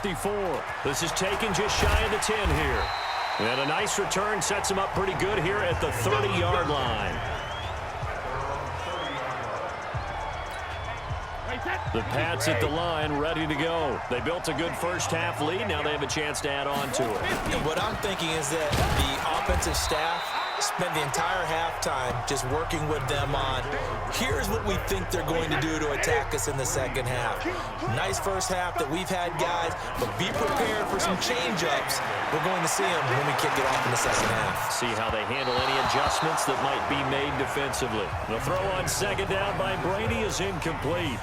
54. This is taken just shy of the 10 here. And a nice return sets him up pretty good here at the 30-yard line. The Pats at the line, ready to go. They built a good first-half lead. Now they have a chance to add on to it. And what I'm thinking is that the offensive staff spent the entire halftime just working with them on, here's what we think they're going to do to attack us in the second half. Nice first half that we've had, guys, but be prepared for some change-ups. We're going to see them when we kick it off in the second half. See how they handle any adjustments that might be made defensively. The throw on second down by Brady is incomplete.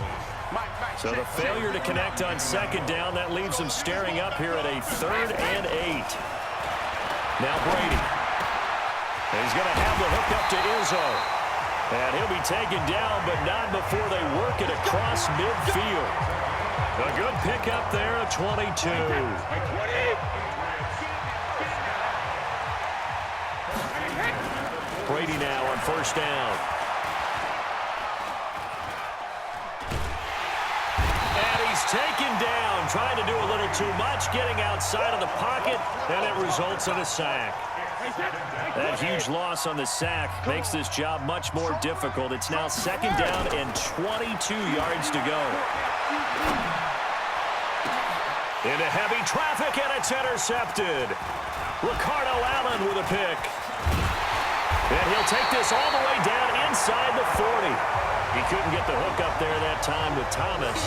So the failure to connect on second down, that leaves them staring up here at a 3rd and 8. Now Brady. He's going to have the hook up to Izzo. And he'll be taken down, but not before they work it across midfield. A good pickup there at 22. Brady now on first down. And he's taken down, trying to do a little too much, getting outside of the pocket, and it results in a sack. That huge loss on the sack makes this job much more difficult. It's now second down and 22 yards to go. Into heavy traffic, and it's intercepted. Ricardo Allen with a pick. And he'll take this all the way down inside the 40. He couldn't get the hook up there that time with Thomas.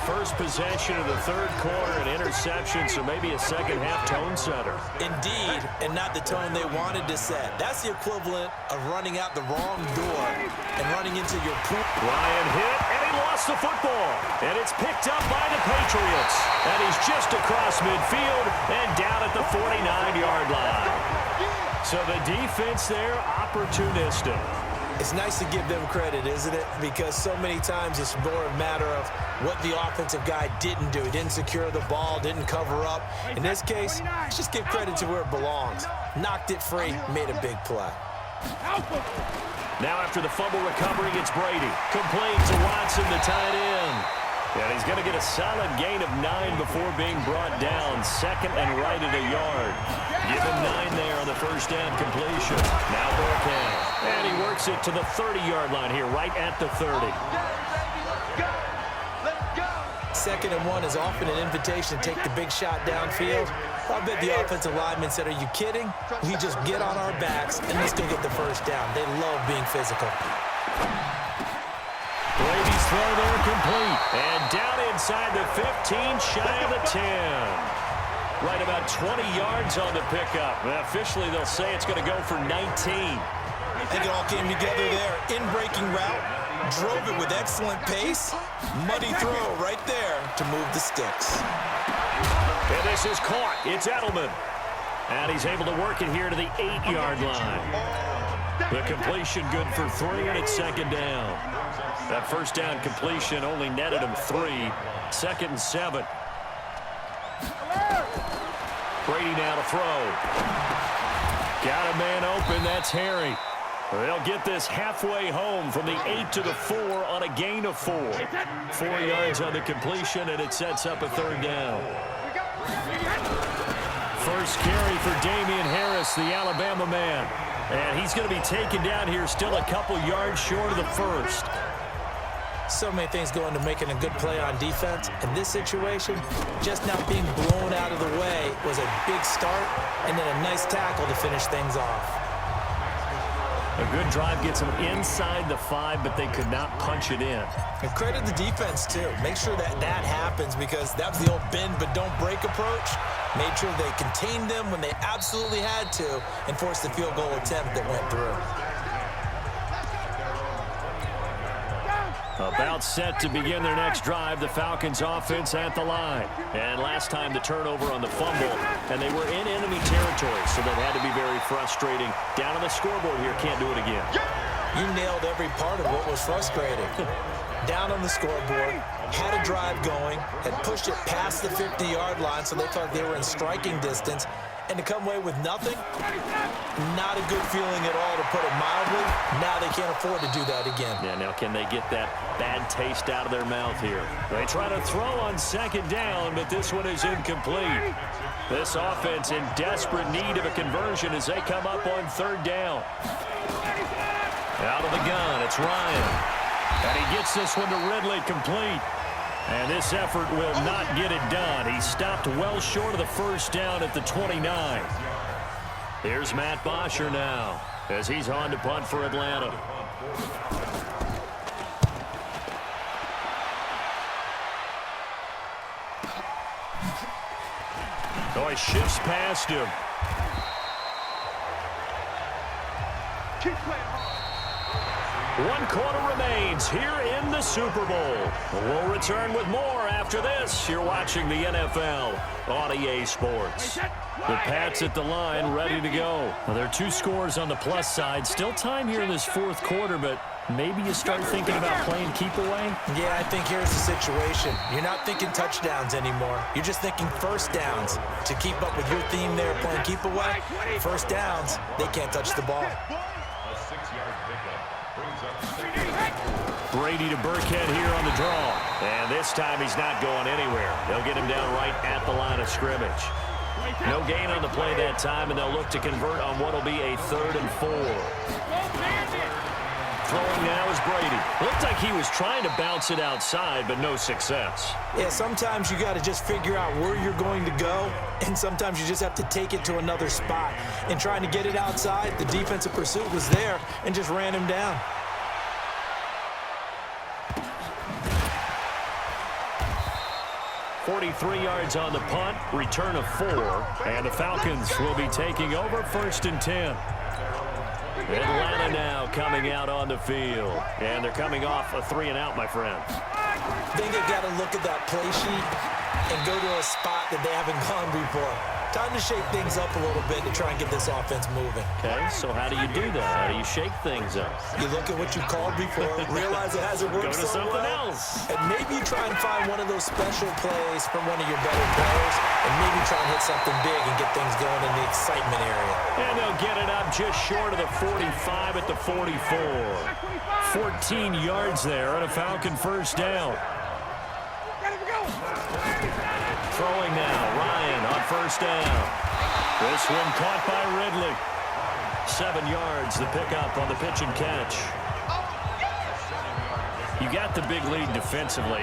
First possession of the third quarter, an interception, so maybe a second-half tone setter. Indeed, and not the tone they wanted to set. That's the equivalent of running out the wrong door and running into your poop. Ryan hit, and he lost the football. And it's picked up by the Patriots. And he's just across midfield and down at the 49-yard line. So the defense there, opportunistic. It's nice to give them credit, isn't it? Because so many times it's more a matter of what the offensive guy didn't do. He didn't secure the ball, didn't cover up. In this case, just give credit to where it belongs. Knocked it free, made a big play. Now after the fumble recovery, it's Brady. Complete to Watson, the tight end. And he's going to get a solid gain of 9 before being brought down. Second and right at a yard. Give him 9 there on the first down completion. Now Burkhead. And he works it to the 30-yard line here, right at the 30. Second and 1 is often an invitation to take the big shot downfield. I bet the offensive linemen said, are you kidding? We just get on our backs and let's go get the first down. They love being physical. Brady's throw there complete. And down inside the 15, shy of the 10. Right about 20 yards on the pickup. Officially, they'll say it's going to go for 19. I think it all came together there. In-breaking route. Drove it with excellent pace. Muddy throw right there to move the sticks. And this is caught. It's Edelman. And he's able to work it here to the 8-yard line. The completion good for 3, and it's second down. That first down completion only netted him 3. Second and 7. Brady now to throw. Got a man open. That's Harry. They'll get this halfway home from the 8 to the 4 on a gain of 4. 4 yards on the completion, and it sets up a third down. First carry for Damian Harris, the Alabama man. And he's going to be taken down here, still a couple yards short of the first. So many things go into making a good play on defense. In this situation, just not being blown out of the way was a big start, and then a nice tackle to finish things off. A good drive gets them inside the 5, but they could not punch it in. And credit the defense, too. Make sure that happens, because that was the old bend but don't break approach. Made sure they contained them when they absolutely had to and forced the field goal attempt that went through. About set to begin their next drive, the Falcons offense at the line. And last time the turnover on the fumble, and they were in enemy territory, so that had to be very frustrating. Down on the scoreboard here, can't do it again. You nailed every part of what was frustrating. down on the scoreboard, had a drive going, had pushed it past the 50-yard line, so they felt they were in striking distance, and to come away with nothing, not a good feeling at all, to put it mildly. Now they can't afford to do that again. Yeah, now can they get that bad taste out of their mouth here? They try to throw on second down, but this one is incomplete. This offense in desperate need of a conversion as they come up on third down. Out of the gun, it's Ryan. And he gets this one to Ridley complete. And this effort will not get it done. He stopped well short of the first down at the 29. Here's Matt Bosher now as he's on to punt for Atlanta. Oh, he shifts past him. One quarter remains here in the Super Bowl. We'll return with more after this. You're watching the NFL on EA Sports. The Pats at the line, ready to go. Well, there are 2 scores on the plus side. Still time here in this fourth quarter, but maybe you start thinking about playing keep away? Yeah, I think here's the situation. You're not thinking touchdowns anymore. You're just thinking first downs. To keep up with your theme there, playing keep away, first downs, they can't touch the ball. Brady to Burkhead here on the draw. And this time he's not going anywhere. They'll get him down right at the line of scrimmage. No gain on the play that time, and they'll look to convert on what will be a 3rd and 4. Throwing now is Brady. Looked like he was trying to bounce it outside, but no success. Yeah, sometimes you got to just figure out where you're going to go, and sometimes you just have to take it to another spot. And trying to get it outside, the defensive pursuit was there and just ran him down. 43 yards on the punt, return of 4, and the Falcons will be taking over 1st and 10. Atlanta now coming out on the field, and they're coming off a 3-and-out, my friend. I think they've got to look at that play sheet and go to a spot that they haven't gone before. Time to shake things up a little bit to try and get this offense moving. Okay, so how do you do that? How do you shake things up? You look at what you called before, realize it hasn't worked so well. Go to something else. And maybe you try and find one of those special plays from one of your better players, and maybe try and hit something big and get things going in the excitement area. And they'll get it up just short of the 45 at the 44. 14 yards there on a Falcon first down. Throwing now, Ryan on first down. This one caught by Ridley. 7 yards, the pickup on the pitch and catch. You got the big lead defensively.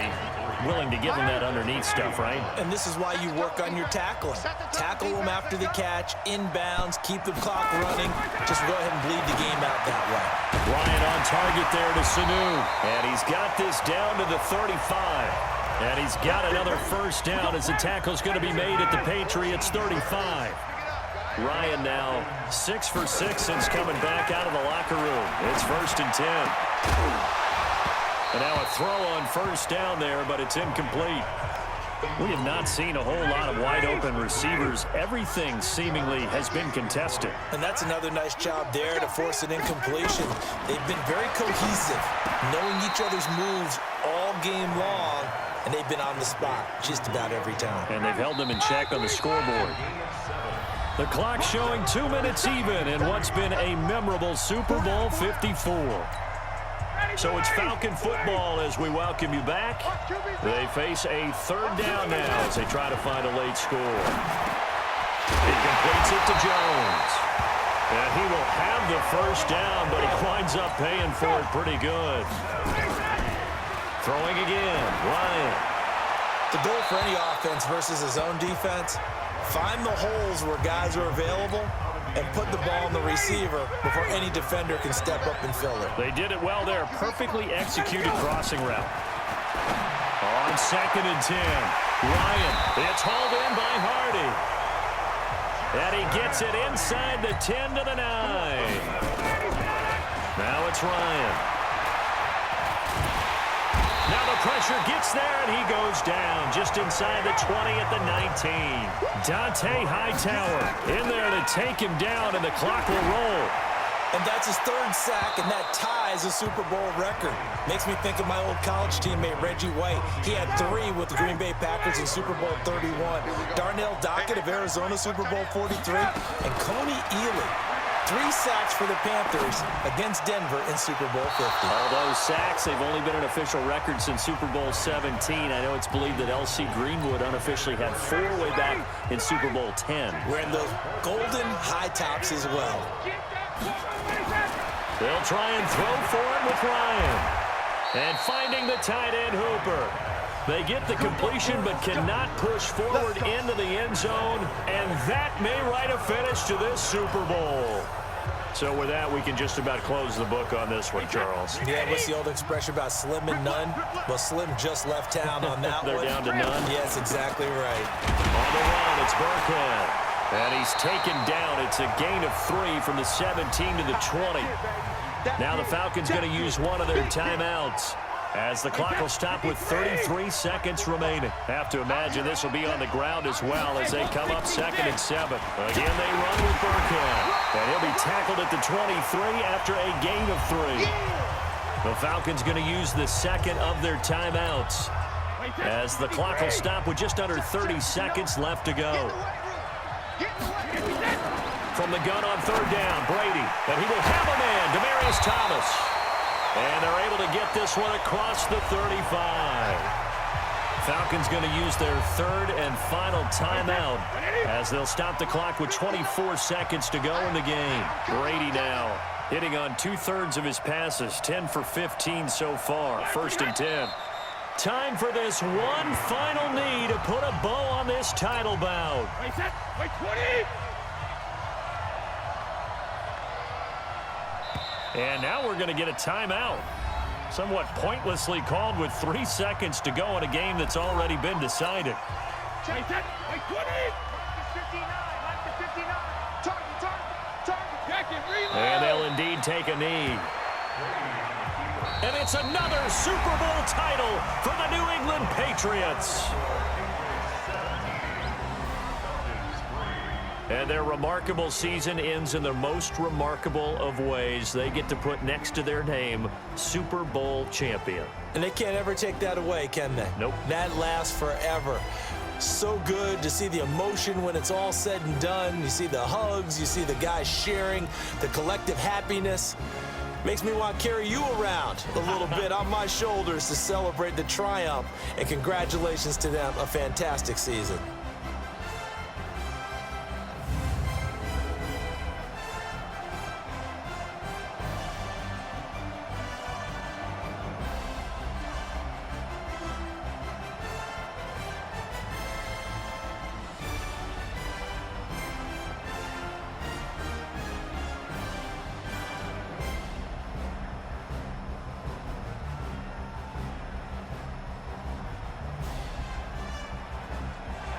Willing to give them that underneath stuff, right? And this is why you work on your tackling. Tackle them after the catch, inbounds, keep the clock running. Just go ahead and bleed the game out that way. Ryan on target there to Sanu. And he's got this down to the 35. And he's got another first down as the tackle's going to be made at the Patriots 35. Ryan now 6 for 6 since coming back out of the locker room. It's 1st and 10. And now a throw on first down there, but it's incomplete. We have not seen a whole lot of wide-open receivers. Everything seemingly has been contested. And that's another nice job there to force an incompletion. They've been very cohesive, knowing each other's moves all game long, and they've been on the spot just about every time. And they've held them in check on the scoreboard. The clock showing 2 minutes even in what's been a memorable Super Bowl 54. So it's Falcon football as we welcome you back. They face a 3rd down now as they try to find a late score. He completes it to Jones. And he will have the first down, but he winds up paying for it pretty good. Throwing again, Ryan. The goal for any offense versus his own defense, find the holes where guys are available and put the ball on the receiver before any defender can step up and fill it. They did it well there. Perfectly executed crossing route. On 2nd and 10, Ryan. It's hauled in by Hardy. And he gets it inside the 10 to the 9. Now it's Ryan. Now the pressure gets there, and he goes down just inside the 20 at the 19. Dante Hightower in there to take him down, and the clock will roll. And that's his third sack, and that ties a Super Bowl record. Makes me think of my old college teammate, Reggie White. He had 3 with the Green Bay Packers in Super Bowl 31. Darnell Dockett of Arizona, Super Bowl 43. And Coney Ealy, 3 sacks for the Panthers against Denver in Super Bowl 50. All those sacks, they've only been an official record since Super Bowl 17. I know it's believed that L.C. Greenwood unofficially had 4 way back in Super Bowl 10. Wearing those golden high tops as well. They'll try and throw for it with Ryan. And finding the tight end Hooper. They get the completion but cannot push forward into the end zone. And that may write a finish to this Super Bowl. So with that, we can just about close the book on this one, Charles. Yeah, what's the old expression about slim and none? Well, Slim just left town on that They're one. down to none? Yes, exactly right. On the run, it's Burkhead. And he's taken down. It's a gain of 3 from the 17 to the 20. Now the Falcons going to use one of their timeouts as the clock will stop with 33 seconds remaining. Have to imagine this will be on the ground as well as they come up 2nd and 7. Again, they run with Burkhead. And he'll be tackled at the 23 after a gain of 3. The Falcons going to use the second of their timeouts as the clock will stop with just under 30 seconds left to go. From the gun on 3rd down, Brady. And he will have a man, Demaryius Thomas. And they're able to get this one across the 35. Falcons going to use their 3rd and final timeout as they'll stop the clock with 24 seconds to go in the game. Brady now hitting on 2/3 of his passes, 10 for 15 so far, 1st and 10. Time for this one final knee to put a bow on this title bout. Wait, set. Wait, 20. And now we're going to get a timeout. Somewhat pointlessly called with 3 seconds to go in a game that's already been decided. Wait, set. Wait, 20. 59. Like the 59. Target. Jacket, reload. And they'll indeed take a knee. And it's another Super Bowl title for the New England Patriots. And their remarkable season ends in the most remarkable of ways. They get to put next to their name, Super Bowl champion. And they can't ever take that away, can they? Nope. That lasts forever. So good to see the emotion when it's all said and done. You see the hugs, you see the guys sharing, the collective happiness. Makes me want to carry you around a little bit on my shoulders to celebrate the triumph. And congratulations to them, a fantastic season.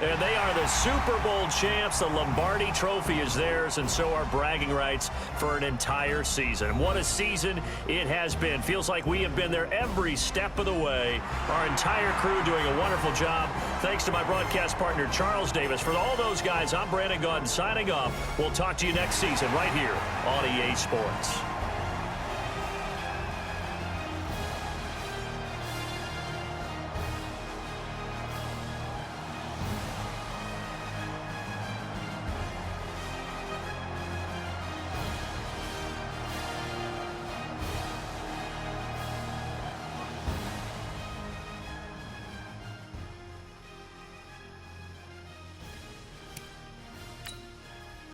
And they are the Super Bowl champs. The Lombardi Trophy is theirs, and so are bragging rights for an entire season. What a season it has been. Feels like we have been there every step of the way. Our entire crew doing a wonderful job. Thanks to my broadcast partner, Charles Davis. For all those guys, I'm Brandon Gaudin signing off. We'll talk to you next season right here on EA Sports.